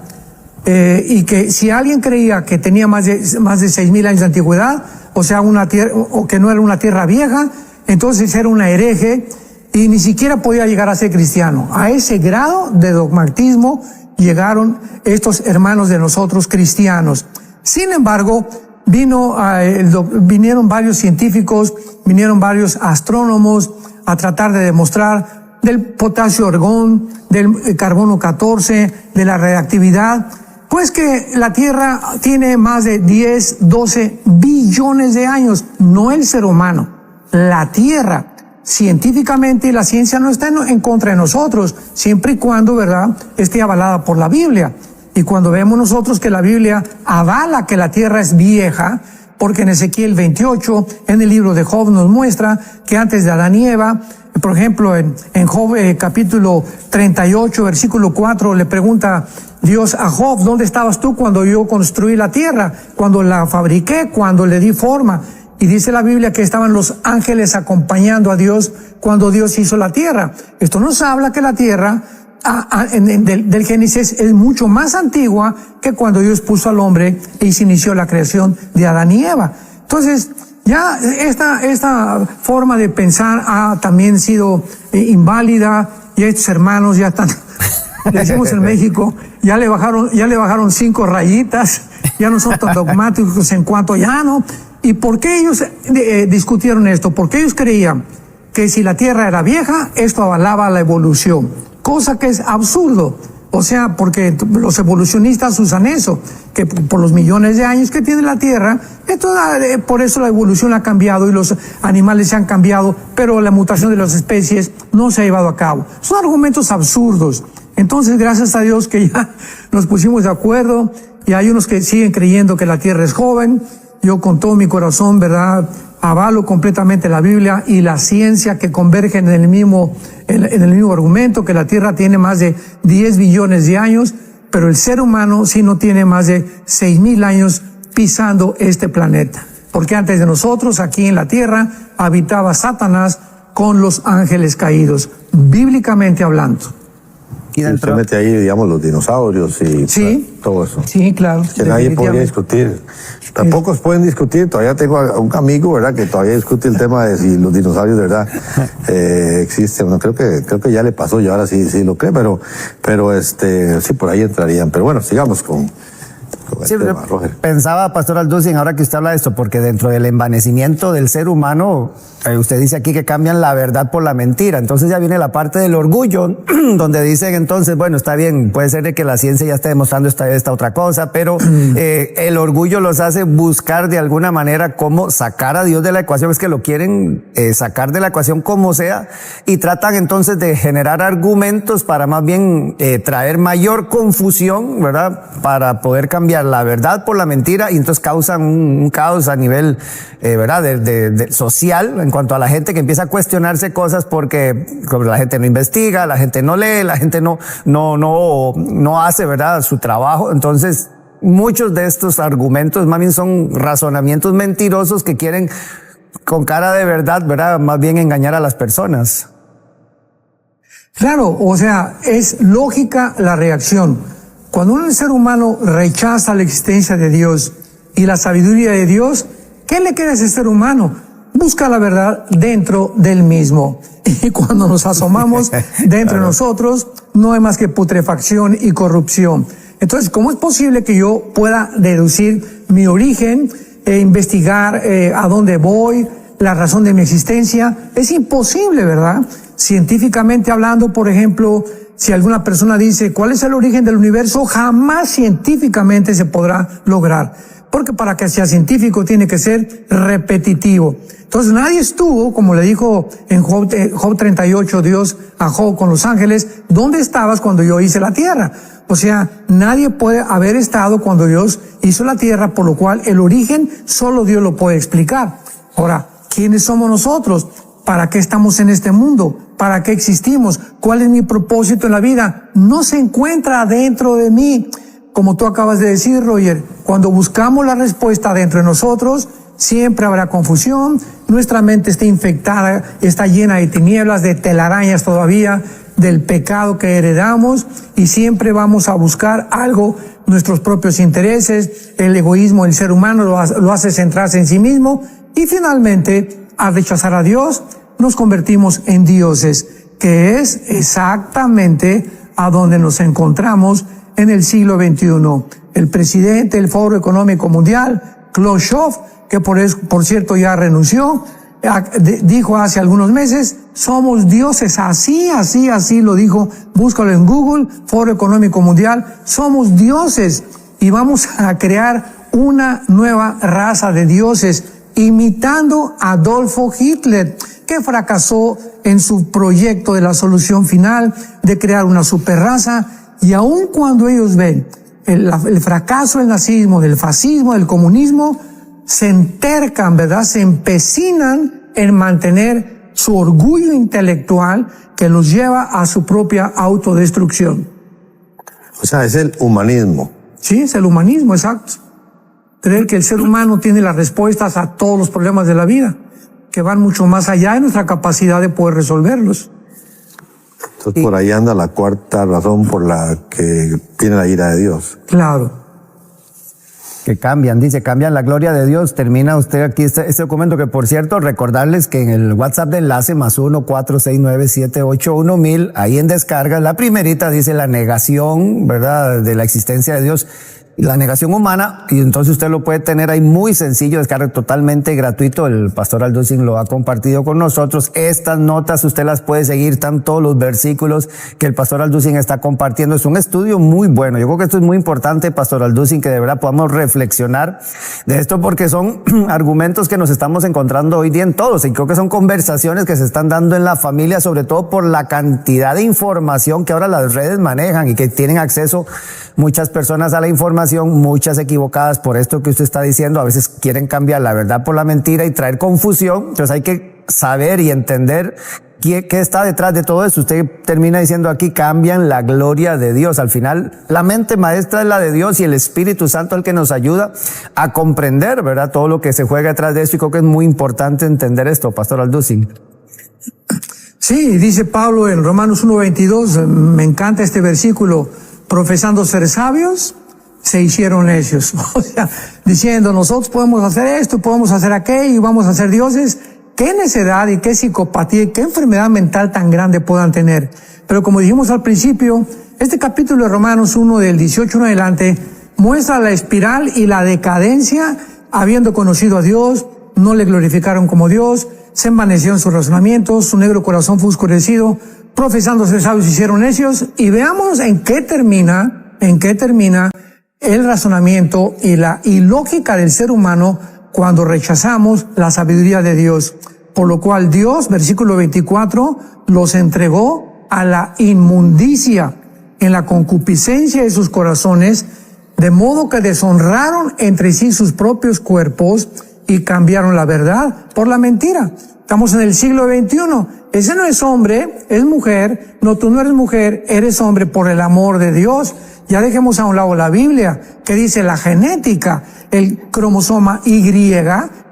Y que si alguien creía que tenía más de 6,000 años de antigüedad, o sea, una tierra, o que no era una tierra vieja, entonces era una hereje y ni siquiera podía llegar a ser cristiano. A ese grado de dogmatismo llegaron estos hermanos de nosotros cristianos. Sin embargo, vinieron varios científicos, vinieron varios astrónomos a tratar de demostrar del potasio argón, del carbono 14, de la radiactividad, pues que la Tierra tiene más de 10, 12 billones de años, no el ser humano, la Tierra. Científicamente la ciencia no está en contra de nosotros, siempre y cuando, ¿verdad?, esté avalada por la Biblia. Y cuando vemos nosotros que la Biblia avala que la Tierra es vieja, porque en Ezequiel 28, en el libro de Job nos muestra que antes de Adán y Eva, por ejemplo, en Job capítulo 38, versículo 4, le pregunta Dios a Job, ¿dónde estabas tú cuando yo construí la tierra? Cuando la fabriqué, cuando le di forma. Y dice la Biblia que estaban los ángeles acompañando a Dios cuando Dios hizo la tierra. Esto nos habla que la tierra del Génesis es mucho más antigua que cuando Dios puso al hombre y se inició la creación de Adán y Eva. Entonces, Ya esta forma de pensar ha también sido inválida, y estos hermanos ya están, le decimos en México, ya le bajaron 5 rayitas, ya no son tan dogmáticos en cuanto ya no. ¿Y por qué ellos discutieron esto? Porque ellos creían que si la Tierra era vieja, esto avalaba la evolución, cosa que es absurdo. O sea, porque los evolucionistas usan eso, que por los millones de años que tiene la Tierra, por eso la evolución ha cambiado y los animales se han cambiado, pero la mutación de las especies no se ha llevado a cabo. Son argumentos absurdos. Entonces, gracias a Dios que ya nos pusimos de acuerdo, y hay unos que siguen creyendo que la Tierra es joven. Yo con todo mi corazón, ¿verdad?, avalo completamente la Biblia y la ciencia, que convergen en el mismo argumento, que la Tierra tiene más de 10 billones de años, pero el ser humano sí no tiene más de 6,000 años pisando este planeta. Porque antes de nosotros, aquí en la Tierra, habitaba Satanás con los ángeles caídos, bíblicamente hablando. Y usted mete ahí, digamos, los dinosaurios y sí, todo eso. Sí, claro. Que nadie podría discutir. Tampoco pueden discutir. Todavía tengo a un amigo, ¿verdad?, que todavía discute el tema de si los dinosaurios de verdad existen. Bueno, creo que ya le pasó y ahora sí lo cree, pero sí, por ahí entrarían. Pero bueno, sigamos con sí, el tema, Roger. Pensaba, Pastor Alducin, ahora que usted habla de esto, porque dentro del envanecimiento del ser humano, usted dice aquí que cambian la verdad por la mentira. Entonces ya viene la parte del orgullo, donde dicen entonces, bueno, está bien, puede ser de que la ciencia ya esté demostrando esta otra cosa, pero el orgullo los hace buscar de alguna manera cómo sacar a Dios de la ecuación. Es que lo quieren sacar de la ecuación como sea, y tratan entonces de generar argumentos para más bien traer mayor confusión, ¿verdad?, para poder cambiar la verdad por la mentira, y entonces causan un caos a nivel, ¿verdad?, de social, en cuanto a la gente que empieza a cuestionarse cosas porque la gente no investiga, la gente no lee, la gente no hace, ¿verdad?, su trabajo. Entonces, muchos de estos argumentos más bien son razonamientos mentirosos que quieren, con cara de verdad, ¿verdad?, más bien engañar a las personas. Claro, o sea, es lógica la reacción. Cuando un ser humano rechaza la existencia de Dios y la sabiduría de Dios, ¿qué le queda a ese ser humano? Busca la verdad dentro del mismo. Y cuando nos asomamos dentro de nosotros, no hay más que putrefacción y corrupción. Entonces, ¿cómo es posible que yo pueda deducir mi origen, investigar a dónde voy, la razón de mi existencia? Es imposible, ¿verdad? Científicamente hablando, por ejemplo, si alguna persona dice cuál es el origen del universo, jamás científicamente se podrá lograr. Porque para que sea científico tiene que ser repetitivo. Entonces nadie estuvo, como le dijo en Job 38 Dios a Job con los ángeles, ¿dónde estabas cuando yo hice la tierra? O sea, nadie puede haber estado cuando Dios hizo la tierra, por lo cual el origen solo Dios lo puede explicar. Ahora, ¿quiénes somos nosotros? ¿Para qué estamos en este mundo? ¿Para qué existimos? ¿Cuál es mi propósito en la vida? No se encuentra dentro de mí. Como tú acabas de decir, Roger, cuando buscamos la respuesta dentro de nosotros, siempre habrá confusión, nuestra mente está infectada, está llena de tinieblas, de telarañas todavía, del pecado que heredamos, y siempre vamos a buscar algo, nuestros propios intereses, el egoísmo del ser humano lo hace centrarse en sí mismo, y finalmente, al rechazar a Dios, nos convertimos en dioses, que es exactamente a donde nos encontramos en el siglo XXI. El presidente del Foro Económico Mundial, Klaus Schwab, que por cierto ya renunció, dijo hace algunos meses, somos dioses, así lo dijo, búscalo en Google, Foro Económico Mundial, somos dioses, y vamos a crear una nueva raza de dioses, imitando a Adolfo Hitler, que fracasó en su proyecto de la solución final de crear una superraza. Y aun cuando ellos ven el fracaso del nazismo, del fascismo, del comunismo, se entercan, ¿verdad?, se empecinan en mantener su orgullo intelectual que los lleva a su propia autodestrucción. O sea, es el humanismo. Sí, es el humanismo, exacto. Creer que el ser humano tiene las respuestas a todos los problemas de la vida, que van mucho más allá de nuestra capacidad de poder resolverlos. Entonces por ahí anda la cuarta razón por la que tiene la ira de Dios. Claro. que cambian, dice, cambian la gloria de Dios. Termina usted aquí este documento, que por cierto, recordarles que en el WhatsApp de enlace +1 469-781-1000, ahí en descarga, la primerita dice la negación, ¿verdad?, de la existencia de Dios, la negación humana, y entonces usted lo puede tener ahí muy sencillo, descarga totalmente gratuito. El pastor Alducin lo ha compartido con nosotros. Estas notas usted las puede seguir, están todos los versículos que el pastor Alducin está compartiendo. Es un estudio muy bueno. Yo creo que esto es muy importante, pastor Alducin, que de verdad podamos reflexionar de esto, porque son argumentos que nos estamos encontrando hoy día en todos, y creo que son conversaciones que se están dando en la familia, sobre todo por la cantidad de información que ahora las redes manejan y que tienen acceso muchas personas a la información, muchas equivocadas por esto que usted está diciendo. A veces quieren cambiar la verdad por la mentira y traer confusión. Entonces hay que saber y entender qué está detrás de todo eso. Usted termina diciendo aquí, cambian la gloria de Dios. Al final, la mente maestra es la de Dios y el Espíritu Santo el que nos ayuda a comprender, ¿verdad?, todo lo que se juega detrás de esto. Y creo que es muy importante entender esto, pastor Alducin. Sí, dice Pablo en Romanos 1:22, me encanta este versículo: profesando ser sabios, se hicieron necios. O sea, diciendo, nosotros podemos hacer esto, podemos hacer aquello y vamos a ser dioses. Qué necedad y qué psicopatía y qué enfermedad mental tan grande puedan tener. Pero como dijimos al principio, este capítulo de Romanos 1 del 18 en adelante muestra la espiral y la decadencia. Habiendo conocido a Dios, no le glorificaron como Dios, se envanecieron sus razonamientos, su negro corazón fue oscurecido, profesando ser sabios se hicieron necios. Y veamos en qué termina el razonamiento y la ilógica del ser humano cuando rechazamos la sabiduría de Dios. Por lo cual Dios, versículo 24, los entregó a la inmundicia en la concupiscencia de sus corazones, de modo que deshonraron entre sí sus propios cuerpos y cambiaron la verdad por la mentira. Estamos en el siglo XXI. Ese no es hombre, es mujer. No, tú no eres mujer, eres hombre por el amor de Dios. Ya dejemos a un lado la Biblia, que dice la genética, el cromosoma Y,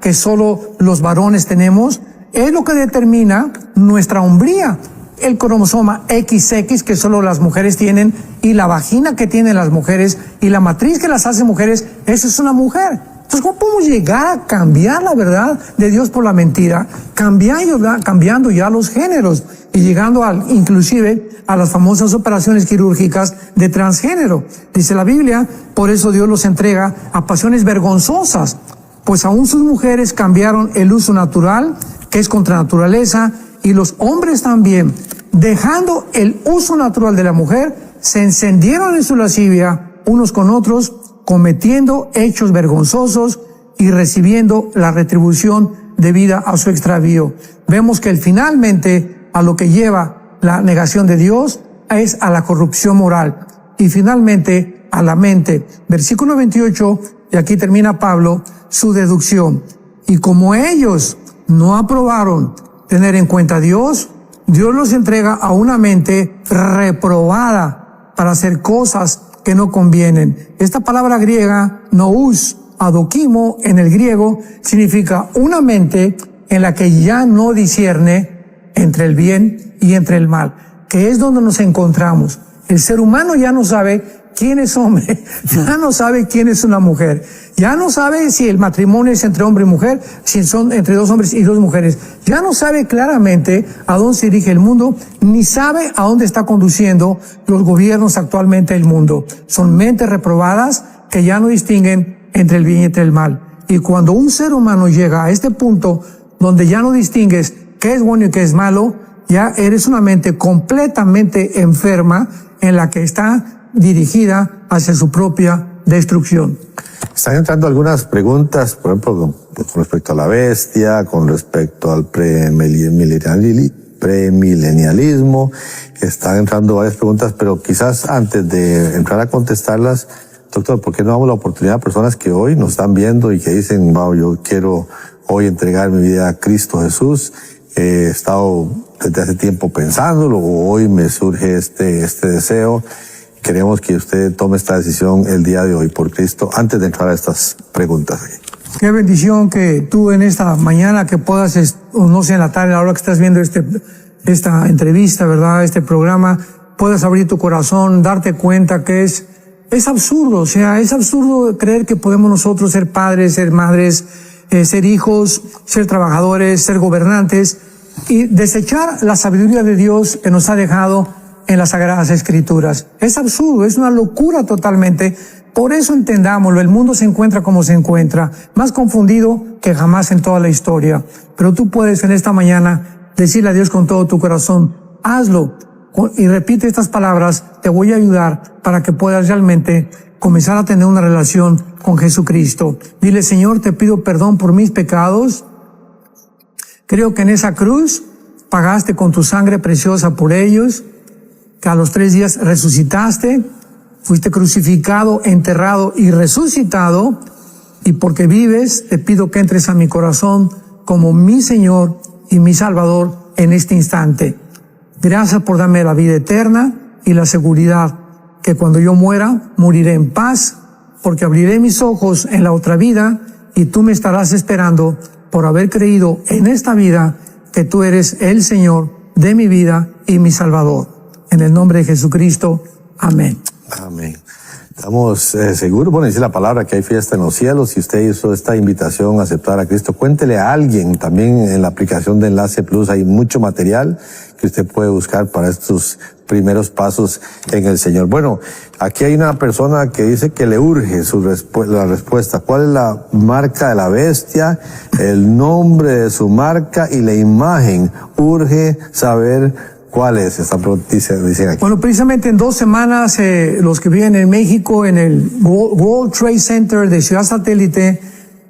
que solo los varones tenemos, es lo que determina nuestra hombría. El cromosoma XX, que solo las mujeres tienen, y la vagina que tienen las mujeres, y la matriz que las hace mujeres, eso es una mujer. Entonces, ¿cómo podemos llegar a cambiar la verdad de Dios por la mentira? Cambiando ya los géneros y llegando inclusive a las famosas operaciones quirúrgicas de transgénero. Dice la Biblia, por eso Dios los entrega a pasiones vergonzosas, pues aún sus mujeres cambiaron el uso natural, que es contra naturaleza, y los hombres también, dejando el uso natural de la mujer, se encendieron en su lascivia unos con otros, cometiendo hechos vergonzosos y recibiendo la retribución debida a su extravío. Vemos que finalmente a lo que lleva la negación de Dios es a la corrupción moral y finalmente a la mente. Versículo 28, y aquí termina Pablo su deducción. Y como ellos no aprobaron tener en cuenta a Dios, Dios los entrega a una mente reprobada para hacer cosas que no convienen. Esta palabra griega, nous, adokimo, en el griego, significa una mente en la que ya no discierne entre el bien y entre el mal, que es donde nos encontramos. El ser humano ya no sabe quién es hombre, ya no sabe quién es una mujer, ya no sabe si el matrimonio es entre hombre y mujer, si son entre dos hombres y dos mujeres, ya no sabe claramente a dónde se dirige el mundo, ni sabe a dónde está conduciendo los gobiernos actualmente del mundo. Son mentes reprobadas que ya no distinguen entre el bien y entre el mal. Y cuando un ser humano llega a este punto donde ya no distingues qué es bueno y qué es malo, ya eres una mente completamente enferma en la que está dirigida hacia su propia destrucción. Están entrando algunas preguntas, por ejemplo, con respecto a la bestia, con respecto al premilenialismo. Están entrando varias preguntas, pero quizás antes de entrar a contestarlas, doctor, ¿por qué no damos la oportunidad a personas que hoy nos están viendo y que dicen, wow, yo quiero hoy entregar mi vida a Cristo Jesús? He estado desde hace tiempo pensándolo, hoy me surge este deseo. Queremos que usted tome esta decisión el día de hoy por Cristo, antes de entrar a estas preguntas. Qué bendición que tú en esta mañana que puedas, o no sé, en la tarde, a la hora que estás viendo esta entrevista, ¿verdad? Este programa, puedas abrir tu corazón, darte cuenta que es es absurdo, o sea, es absurdo creer que podemos nosotros ser padres, ser madres, ser hijos, ser trabajadores, ser gobernantes y desechar la sabiduría de Dios que nos ha dejado en las Sagradas Escrituras. Es absurdo, es una locura totalmente. Por eso entendámoslo, el mundo se encuentra como se encuentra, más confundido que jamás en toda la historia. Pero tú puedes en esta mañana decirle a Dios con todo tu corazón, hazlo y repite estas palabras, te voy a ayudar para que puedas realmente comenzar a tener una relación con Jesucristo. Dile, Señor, te pido perdón por mis pecados. Creo que en esa cruz pagaste con tu sangre preciosa por ellos, que a los 3 días resucitaste, fuiste crucificado, enterrado y resucitado, y porque vives, te pido que entres a mi corazón como mi Señor y mi Salvador en este instante. Gracias por darme la vida eterna y la seguridad que cuando yo muera, moriré en paz, porque abriré mis ojos en la otra vida y tú me estarás esperando por haber creído en esta vida que tú eres el Señor de mi vida y mi Salvador. En el nombre de Jesucristo. Amén. Amén. Estamos seguros, bueno, dice la palabra que hay fiesta en los cielos. Si usted hizo esta invitación a aceptar a Cristo, cuéntele a alguien. También en la aplicación de Enlace Plus hay mucho material que usted puede buscar para estos primeros pasos en el Señor. Bueno, aquí hay una persona que dice que le urge la respuesta. ¿Cuál es la marca de la bestia? El nombre de su marca y la imagen. Urge saber ¿cuál es esta noticia? Dicen aquí. Bueno, precisamente en 2 semanas, los que viven en México, en el World Trade Center de Ciudad Satélite,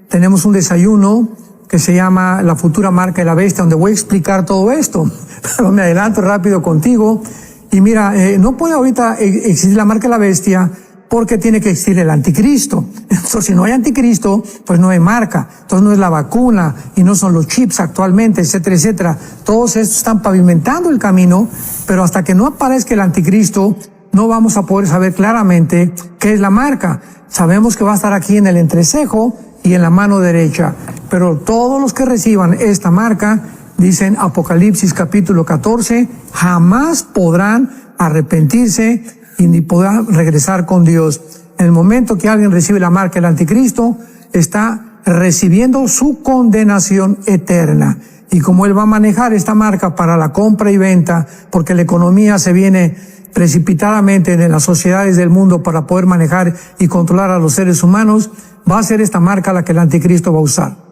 tenemos un desayuno que se llama La Futura Marca de la Bestia, donde voy a explicar todo esto. Pero me adelanto rápido contigo. Y mira, no puede ahorita existir la marca de la bestia porque tiene que existir el anticristo. Entonces, si no hay anticristo, pues no hay marca. Entonces no es la vacuna y no son los chips actualmente, etcétera, etcétera. Todos estos están pavimentando el camino, pero hasta que no aparezca el anticristo, no vamos a poder saber claramente qué es la marca. Sabemos que va a estar aquí en el entrecejo y en la mano derecha, pero todos los que reciban esta marca, dicen Apocalipsis capítulo 14, jamás podrán arrepentirse y ni podrán regresar con Dios. En el momento que alguien recibe la marca del anticristo, está recibiendo su condenación eterna. Y como él va a manejar esta marca para la compra y venta, porque la economía se viene precipitadamente en las sociedades del mundo para poder manejar y controlar a los seres humanos, va a ser esta marca la que el anticristo va a usar.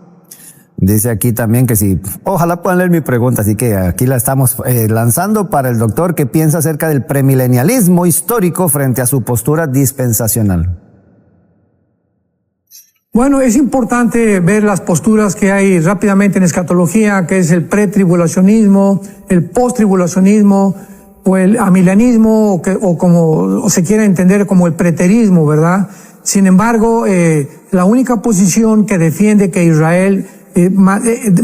Dice aquí también que si, ojalá puedan leer mi pregunta, así que aquí la estamos lanzando para el doctor que piensa acerca del premilenialismo histórico frente a su postura dispensacional. Bueno, es importante ver las posturas que hay rápidamente en escatología, que es el pretribulacionismo, el posttribulacionismo, o el amilenismo, o como se quiere entender como el preterismo, ¿verdad? Sin embargo, la única posición que defiende que Israel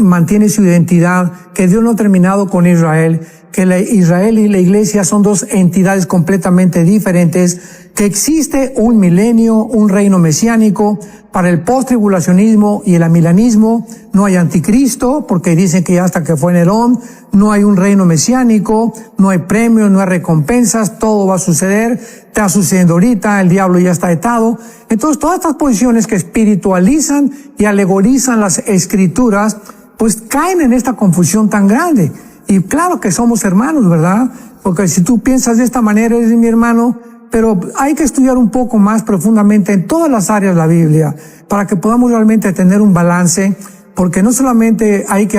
mantiene su identidad, que Dios no ha terminado con Israel, que Israel y la iglesia son 2 entidades completamente diferentes, que existe un milenio, un reino mesiánico. Para el post-tribulacionismo y el amilanismo no hay anticristo, porque dicen que ya hasta que fue Nerón, no hay un reino mesiánico, no hay premios, no hay recompensas, todo va a suceder, está sucediendo ahorita, el diablo ya está atado. Entonces todas estas posiciones que espiritualizan y alegorizan las escrituras, pues caen en esta confusión tan grande. Y claro que somos hermanos, ¿verdad? Porque si tú piensas de esta manera, eres mi hermano, pero hay que estudiar un poco más profundamente en todas las áreas de la Biblia para que podamos realmente tener un balance, porque no solamente hay que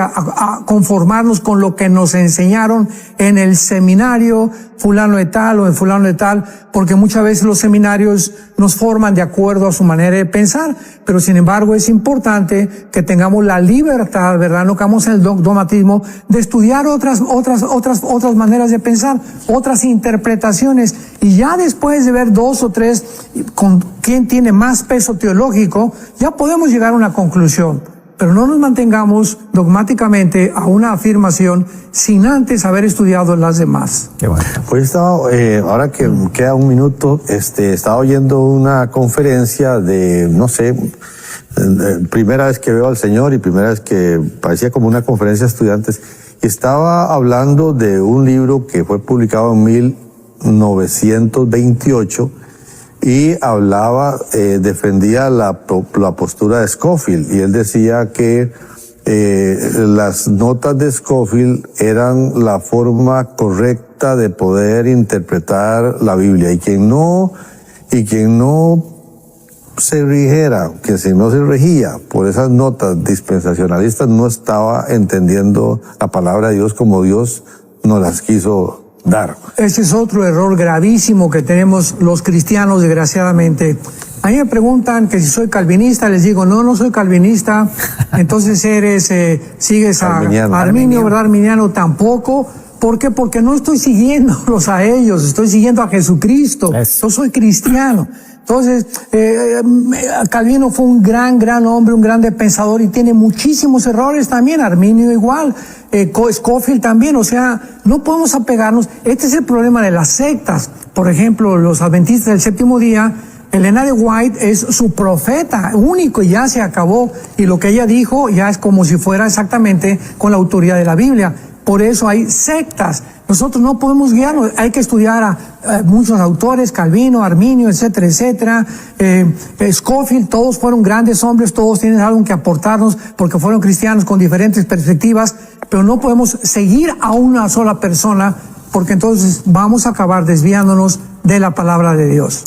conformarnos con lo que nos enseñaron en el seminario fulano de tal o en fulano de tal, porque muchas veces los seminarios nos forman de acuerdo a su manera de pensar, pero sin embargo es importante que tengamos la libertad, ¿verdad? No caemos en el dogmatismo de estudiar otras maneras de pensar, otras interpretaciones, y ya después de ver 2 o 3 con quién tiene más peso teológico, ya podemos llegar a una conclusión. Pero no nos mantengamos dogmáticamente a una afirmación sin antes haber estudiado las demás. Qué bueno. Pues estaba, ahora que queda un minuto, estaba oyendo una conferencia de, no sé, primera vez que veo al Señor y primera vez que parecía como una conferencia de estudiantes. Estaba hablando de un libro que fue publicado en 1928, y hablaba, defendía la postura de Scofield, y él decía que las notas de Scofield eran la forma correcta de poder interpretar la Biblia, y quien no se rigiera, que si no se regía por esas notas dispensacionalistas, no estaba entendiendo la palabra de Dios como Dios nos las quiso dar. Ese es otro error gravísimo que tenemos los cristianos, desgraciadamente. A mí me preguntan que si soy calvinista, les digo, no soy calvinista. Entonces sigues a Arminio, ¿verdad? Arminiano tampoco. ¿Por qué? Porque no estoy siguiéndolos a ellos, estoy siguiendo a Jesucristo. Yo soy cristiano. Entonces, Calvino fue un gran hombre, un grande pensador, y tiene muchísimos errores también. Arminio igual, Scofield también. O sea, no podemos apegarnos. Este es el problema de las sectas. Por ejemplo, los adventistas del séptimo día, Elena de White es su profeta único y ya se acabó. Y lo que ella dijo ya es como si fuera exactamente con la autoridad de la Biblia. Por eso hay sectas. Nosotros no podemos guiarnos. Hay que estudiar a muchos autores, Calvino, Arminio, etcétera. Scofield, todos fueron grandes hombres, todos tienen algo que aportarnos porque fueron cristianos con diferentes perspectivas, pero no podemos seguir a una sola persona porque entonces vamos a acabar desviándonos de la palabra de Dios.